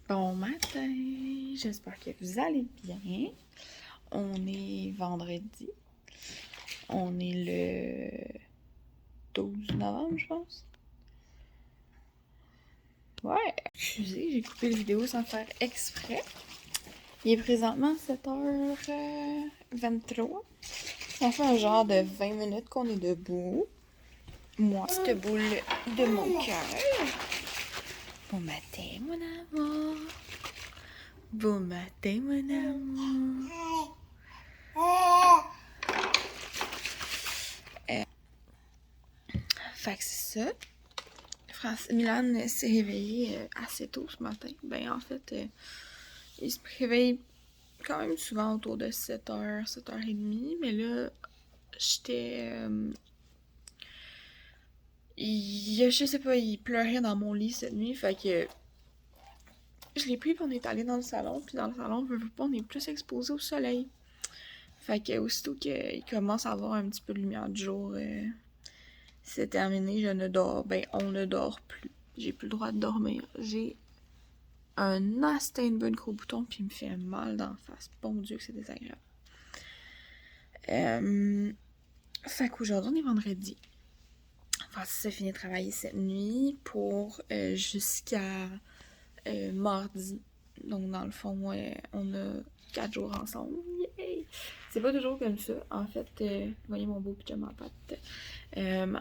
Bon matin, j'espère que vous allez bien. On est vendredi. On est le 12 novembre, je pense. Ouais, excusez, j'ai coupé la vidéo sans faire exprès. Il est présentement 7h23. Ça fait un genre de 20 minutes qu'on est debout. Moi, petite boule de mon cœur. Bon matin, mon amour. Bon matin, mon amour. Fait que c'est ça. Milan s'est réveillé assez tôt ce matin. Ben, en fait, il se réveille quand même souvent autour de 7h, 7h30. Mais là, j'étais... je sais pas, il pleurait dans mon lit cette nuit. Fait que je l'ai pris, puis on est allé dans le salon. Puis dans le salon, on est plus exposé au soleil. Fait que aussitôt qu'il commence à avoir un petit peu de lumière du jour, c'est terminé. On ne dort plus. J'ai plus le droit de dormir. J'ai un astin de gros bouton, puis il me fait mal dans la face. Bon Dieu que c'est désagréable. Fait qu'aujourd'hui, on est vendredi. Enfin, ça fini de travailler cette nuit pour jusqu'à mardi. Donc, dans le fond, on a 4 jours ensemble. Yay! C'est pas toujours comme ça. En fait, voyez mon beau pyjama patte.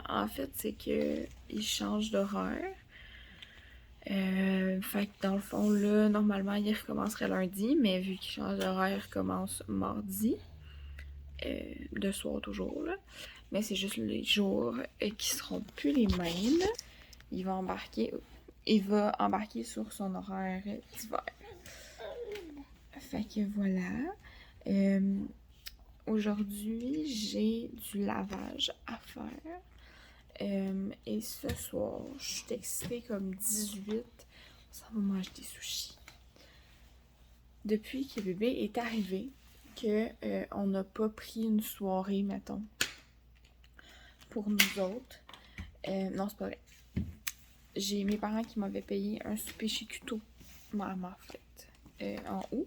En fait, c'est que il change d'horaire. Fait que dans le fond, là, normalement, il recommencerait lundi, mais vu qu'il change d'horaire, il recommence mardi. De soir toujours, là. Mais c'est juste les jours qui seront plus les mêmes. Il va embarquer sur son horaire d'hiver. Fait que voilà. Aujourd'hui, j'ai du lavage à faire. Et ce soir, je suis excitée comme 18. On s'en va manger des sushis. Depuis que bébé est arrivé, on n'a pas pris une soirée, mettons, pour nous autres. Non, c'est pas vrai. J'ai mes parents qui m'avaient payé un souper chez Cuto à ma fête en août.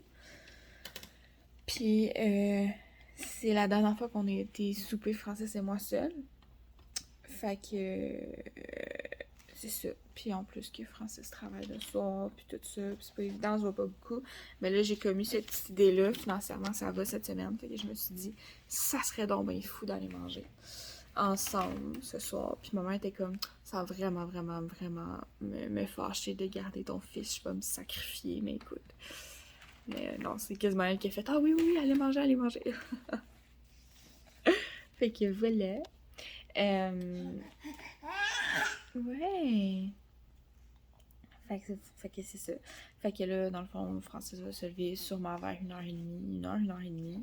Puis c'est la dernière fois qu'on a été souper français, c'est moi seule. Fait que c'est ça. Puis en plus que Francis travaille le soir, puis tout ça, puis c'est pas évident, on se voit pas beaucoup. Mais là, j'ai commis cette petite idée-là, financièrement, ça va cette semaine. Fait que je me suis dit, ça serait donc bien fou d'aller manger ensemble ce soir. Puis maman était comme, ça va vraiment, vraiment, vraiment me fâcher de garder ton fils, je peux me sacrifier, mais écoute. Mais non, c'est quasiment elle qui a fait, ah oui, oui, allez manger, allez manger. Fait que voilà. Ouais. Fait que c'est ça. Fait que là, dans le fond, Francis va se lever sûrement vers 1h30, 1h,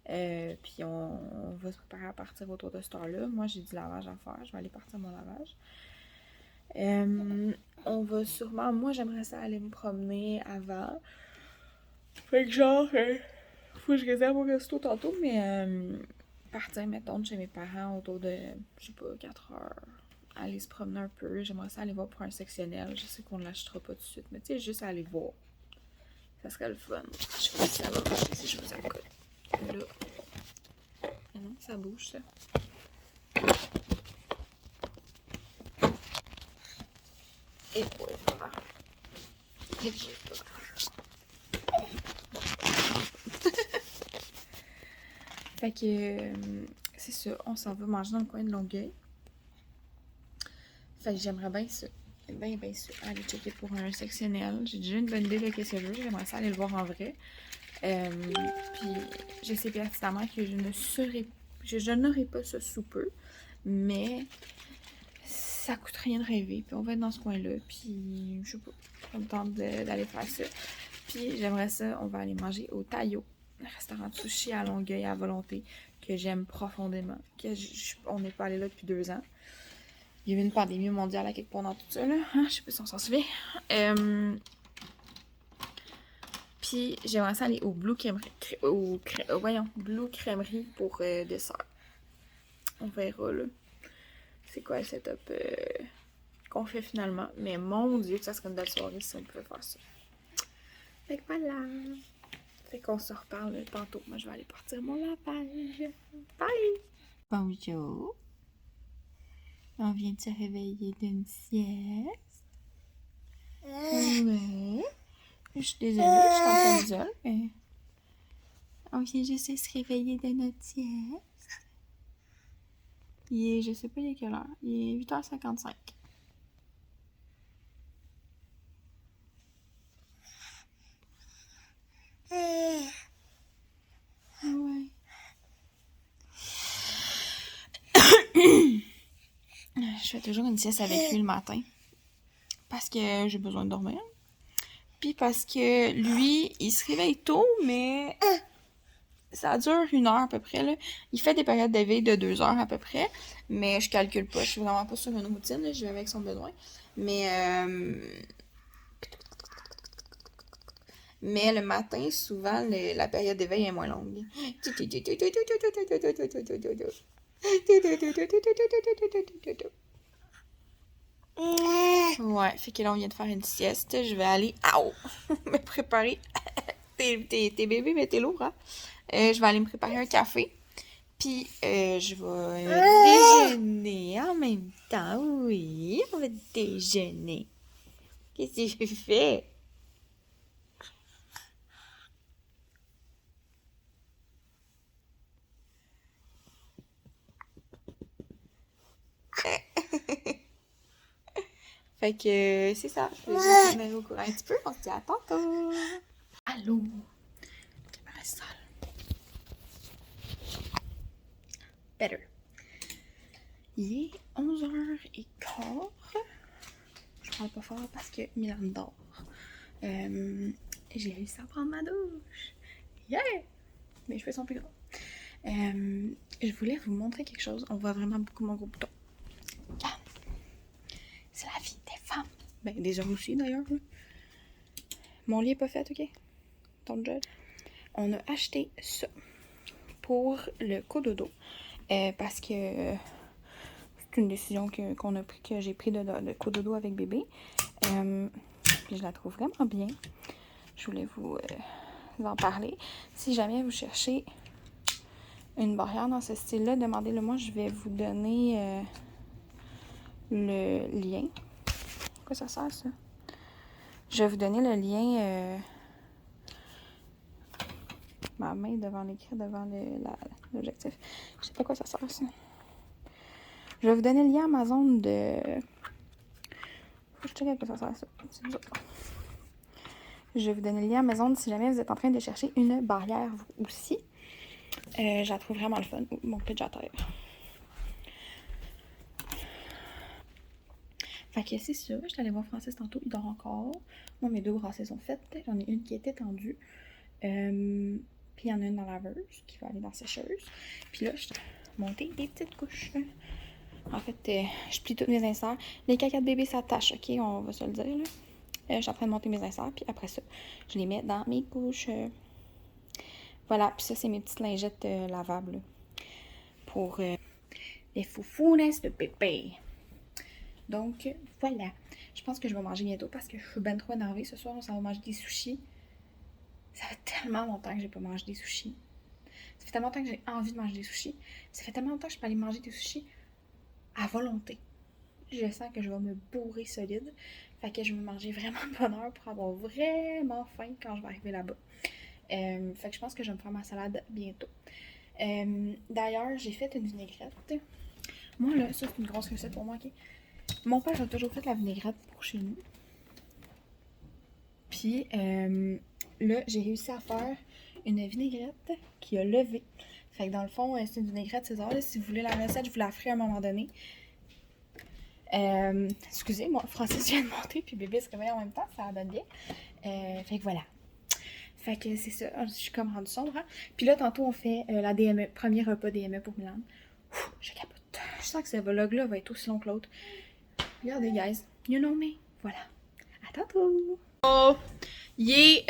1h30. Puis on va se préparer à partir autour de cette heure-là. Moi, j'ai du lavage à faire. Je vais aller partir mon lavage. On va sûrement... Moi, j'aimerais ça aller me promener avant. Fait que genre... faut que je réserve au resto tantôt, mais... partir, mettons, de chez mes parents autour de, je sais pas, 4 heures. Aller se promener un peu. J'aimerais ça aller voir pour un sectionnel. Je sais qu'on ne l'achètera pas tout de suite, mais tu sais, juste aller voir. Ça serait le fun. Je sais pas si ça va marcher si je vous accote. Là. Ah non, ça bouge, ça. Et voilà. Et voilà. Fait que c'est ça. On s'en va manger dans le coin de Longueuil. Fait que j'aimerais bien ça. Bien ça. Aller checker pour un sectionnel. J'ai déjà une bonne idée de qu'est-ce que je veux. J'aimerais ça aller le voir en vrai. Puis je sais pertinemment que je n'aurai pas ce souper, mais ça coûte rien de rêver. Puis on va être dans ce coin-là. Puis je sais pas, ça me tente d'aller faire ça. Puis j'aimerais ça, on va aller manger au Taillot, un restaurant de sushi à Longueuil à volonté que j'aime profondément. On n'est pas allé là depuis 2 ans. Il y a eu une pandémie mondiale à quelque part dans tout ça, là. Hein? Je sais pas si on s'en souvient. Puis j'aimerais ça aller au Blue Crèmerie, Blue Crèmerie pour dessert. On verra, là. C'est quoi le setup qu'on fait finalement. Mais mon Dieu, que ça serait une belle soirée si on pouvait faire ça. Fait que voilà. Fait qu'on se reparle tantôt. Moi, je vais aller partir mon lavage. Bye! Bonjour. On vient de se réveiller d'une sieste. Ouais. Je suis désolée, je suis en camisole, mais... On vient juste de se réveiller de notre sieste. Il est, je sais pas il est quelle heure. Il est 8h55. Ouais. Je fais toujours une sieste avec lui le matin. Parce que j'ai besoin de dormir. Puis parce que lui, il se réveille tôt, mais ça dure 1 heure à peu près. Là. Il fait des périodes d'éveil de 2 heures à peu près. Mais je calcule pas. Je suis vraiment pas sur une routine. Là. Je vais avec son besoin. Mais le matin, souvent, la période d'éveil est moins longue. Ouais, fait que là, on vient de faire une sieste. Je vais aller me préparer. T'es bébé, mais t'es lourd, hein? Je vais aller me préparer un café. Puis, je vais déjeuner en même temps. Oui, on va déjeuner. Qu'est-ce que je fais? Fait que c'est ça. Je vais juste me mettre au courant un petit peu. On se dit à tantôt. Allô? Caméra sale. Better. Il est 11h15. Je parle pas fort parce que Milan dort. J'ai réussi à prendre ma douche. Yeah! Mes cheveux sont plus gros. Je voulais vous montrer quelque chose. On voit vraiment beaucoup mon gros bouton. C'est la vie des femmes. Ben, des hommes aussi d'ailleurs. Mon lit est pas fait, ok? Don't judge. On a acheté ça pour le cododo. Parce que c'est une décision qu'on a pris, que j'ai pris de cododo avec bébé. Puis je la trouve vraiment bien. Je voulais vous en parler. Si jamais vous cherchez une barrière dans ce style-là, demandez-le moi. Je vais vous donner le lien. Pourquoi ça sert, ça? Je vais vous donner le lien. Ma main devant l'écran, devant l'objectif. Je sais pas quoi ça sert, ça. Je vais vous donner le lien Amazon de... Faut que je check à quoi ça sert, ça. C'est bizarre. Je vais vous donner le lien Amazon si jamais vous êtes en train de chercher une barrière, vous aussi. Je la trouve vraiment le fun. Mon pitch à terre. Fait que c'est ça. Je suis allée voir Francis tantôt. Il dort encore. Moi, mes 2 brassées sont faites. J'en ai une qui était tendue. Puis il y en a une dans la laveuse qui va aller dans la sécheuse. Puis là, je suis montée des petites couches. En fait, je plie toutes mes inserts. Les caca de bébé s'attachent, ok? On va se le dire, là. Je suis en train de monter mes inserts. Puis après ça, je les mets dans mes couches. Voilà. Puis ça, c'est mes petites lingettes lavables. Là, pour les foufounes de bébé. Donc, voilà. Je pense que je vais manger bientôt parce que je suis ben trop énervée. Ce soir, on s'en va manger des sushis. Ça fait tellement longtemps que j'ai pas mangé des sushis. Ça fait tellement longtemps que j'ai envie de manger des sushis. Ça fait tellement longtemps que je peux aller manger des sushis à volonté. Je sens que je vais me bourrer solide. Fait que je vais manger vraiment de bonne heure pour avoir vraiment faim quand je vais arriver là-bas. Fait que je pense que je vais me faire ma salade bientôt. D'ailleurs, j'ai fait une vinaigrette. Moi, là, ça, c'est une grosse recette pour moi, ok? Mon père a toujours fait la vinaigrette pour chez nous. Puis, là, j'ai réussi à faire une vinaigrette qui a levé. Fait que dans le fond, c'est une vinaigrette César. Là, si vous voulez la recette, je vous la ferai à un moment donné. Excusez-moi, Francis vient de monter, puis bébé se réveille en même temps, ça donne bien. Fait que voilà. Fait que c'est ça, je suis comme rendue sombre. Hein? Puis là, tantôt, on fait la DME, premier repas DME pour Milan. Je capote. Je sens que ce vlog-là va être aussi long que l'autre. Regardez, guys. You know me. Voilà. À tantôt. Oh, il est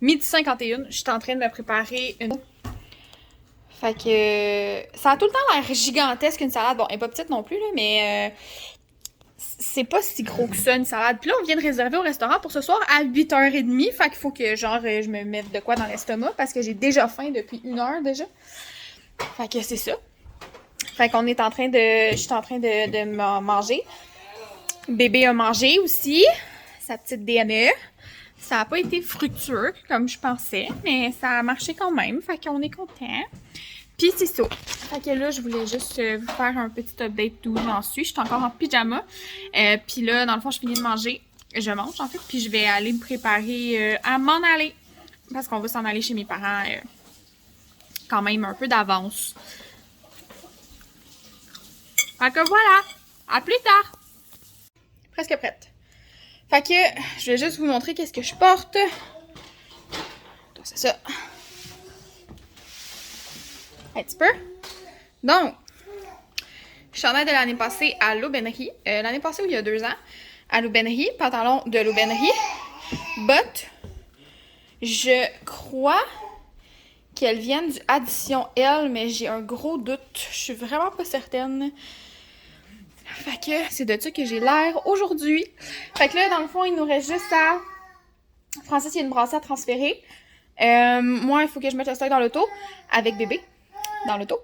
12h51. Je suis en train de me préparer une... Fait que ça a tout le temps l'air gigantesque une salade. Bon, elle est pas petite non plus, là, mais c'est pas si gros que ça, une salade. Puis là, on vient de réserver au restaurant pour ce soir à 8h30. Fait qu'il faut que, genre, je me mette de quoi dans l'estomac parce que j'ai déjà faim depuis 1 heure déjà. Fait que c'est ça. Fait qu'on est en train de... Je suis en train de manger. Bébé a mangé aussi. Sa petite DME. Ça a pas été fructueux comme je pensais, mais ça a marché quand même. Fait qu'on est content. Puis c'est ça. Fait que là, je voulais juste vous faire un petit update d'où j'en suis. Je suis encore en pyjama. Puis là, dans le fond, je finis de manger. Je mange en fait. Puis je vais aller me préparer à m'en aller. Parce qu'on va s'en aller chez mes parents quand même un peu d'avance. Fait que voilà. À plus tard. Presque prête. Fait que je vais juste vous montrer qu'est-ce que je porte. C'est ça. Un petit peu. Donc, chandail de l'année passée à l'aubainerie. L'année passée ou il y a 2 ans. À l'aubainerie. Pantalon de l'aubainerie. Bottes. Je crois qu'elles viennent du Addition L, mais j'ai un gros doute. Je suis vraiment pas certaine. Fait que c'est de ça que j'ai l'air aujourd'hui. Fait que là, dans le fond, il nous reste juste à... Francis, il y a une brassière à transférer. Moi, il faut que je mette le stock dans l'auto avec bébé. Dans l'auto.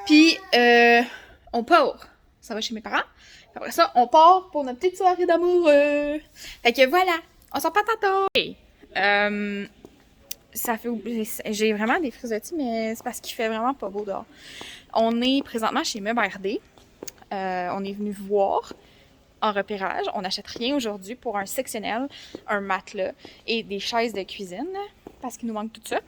Puis, on part. Ça va chez mes parents. Puis après ça, on part pour notre petite soirée d'amour. Fait que voilà. On s'en part tantôt. Ça fait... J'ai vraiment des frisottis, mais c'est parce qu'il fait vraiment pas beau dehors. On est présentement chez Meubles RD. On est venu voir en repérage. On n'achète rien aujourd'hui pour un sectionnel, un matelas et des chaises de cuisine parce qu'il nous manque tout ça.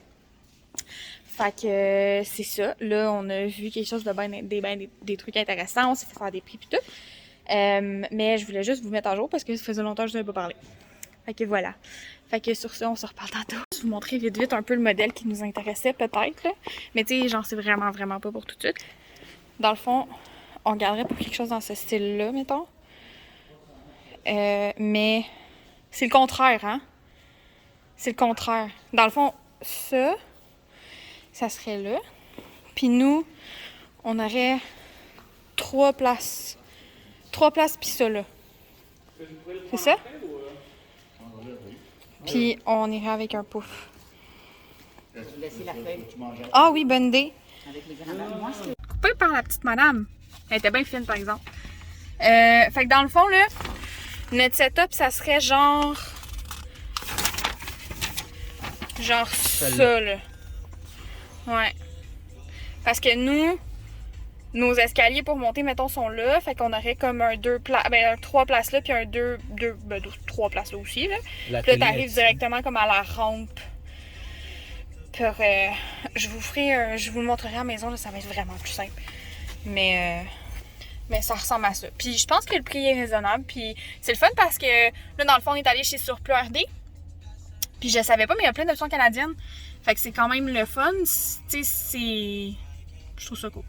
Fait que c'est ça. Là, on a vu quelque chose de des trucs intéressants. On s'est fait faire des prix pis tout. Mais je voulais juste vous mettre à jour parce que ça faisait longtemps que je n'avais pas parlé. Fait que voilà. Fait que sur ça, on se reparle tantôt. Je vais vous montrer vite un peu le modèle qui nous intéressait peut-être. Mais tu sais, genre c'est vraiment pas pour tout de suite. Dans le fond, on regarderait pour quelque chose dans ce style-là, mettons. Mais c'est le contraire, hein? C'est le contraire. Dans le fond, ça serait là. Puis nous, on aurait 3 places. 3 places puis ça là. C'est ça? Puis on irait avec un pouf. Ah oui, bonne idée. Coupé par la petite madame. Elle était bien fine par exemple. Fait que dans le fond là, notre setup ça serait genre ça là. Ouais. Parce que nous, nos escaliers pour monter, mettons, sont là. Fait qu'on aurait comme un 3 places là, puis un 3 places là aussi. Là. Puis là, t'arrives directement comme à la rampe. Pour, je vous le montrerai à la maison, là, ça va être vraiment plus simple. Mais ça ressemble à ça. Puis je pense que le prix est raisonnable. Puis c'est le fun parce que là, dans le fond, on est allé chez Surplus RD. Puis je savais pas, mais il y a plein d'options canadiennes. Fait que c'est quand même le fun. Tu sais, je trouve ça cool.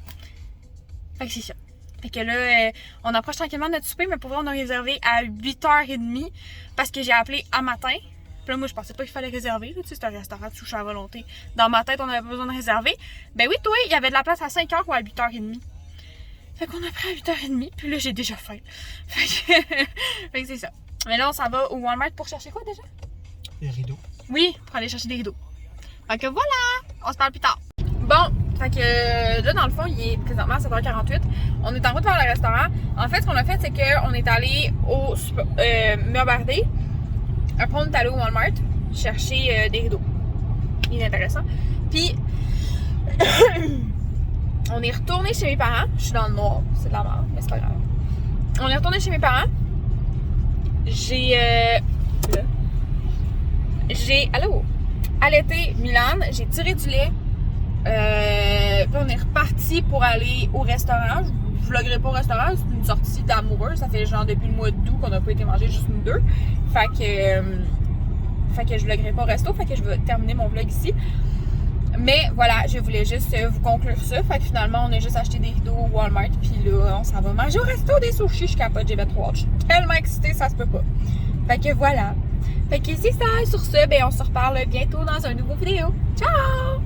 Fait que c'est ça. Fait que là, on approche tranquillement de notre souper, mais pour vrai, on a réservé à 8h30 parce que j'ai appelé à matin. Puis là, moi, je pensais pas qu'il fallait réserver. Tu sais, c'est un restaurant de sushi à volonté. Dans ma tête, on avait pas besoin de réserver. Ben oui, toi, il y avait de la place à 5h ou à 8h30. Fait qu'on a pris à 8h30, puis là, j'ai déjà faim. Fait que c'est ça. Mais là, on s'en va au Walmart pour chercher quoi déjà? Les rideaux. Oui, pour aller chercher des rideaux. Fait que voilà! On se parle plus tard. Bon, fait que là, dans le fond, il est présentement à 7h48. On est en route vers le restaurant. En fait, ce qu'on a fait, c'est qu'on est allé au Meubles RD. Après, on est allé au Walmart chercher des rideaux. Inintéressant. Puis, on est retourné chez mes parents. Je suis dans le noir, c'est de la merde, mais c'est pas grave. On est retourné chez mes parents. J'ai allaité Milan, j'ai tiré du lait. Puis on est reparti pour aller au restaurant. Je vloggerai pas au restaurant, c'est une sortie d'amoureux. Ça fait genre depuis le mois d'août qu'on n'a pas été manger, juste nous deux. Fait que je vloggerai pas au resto, fait que je vais terminer mon vlog ici. Mais voilà, je voulais juste vous conclure ça. Fait que finalement, on a juste acheté des rideaux au Walmart. Puis là, on s'en va manger au resto des sushis. Je capote, j'ai trop hâte. Je suis tellement excitée, ça se peut pas. Fait que voilà. Fait que c'est ça. Sur ce, ben on se reparle bientôt dans un nouveau vidéo. Ciao!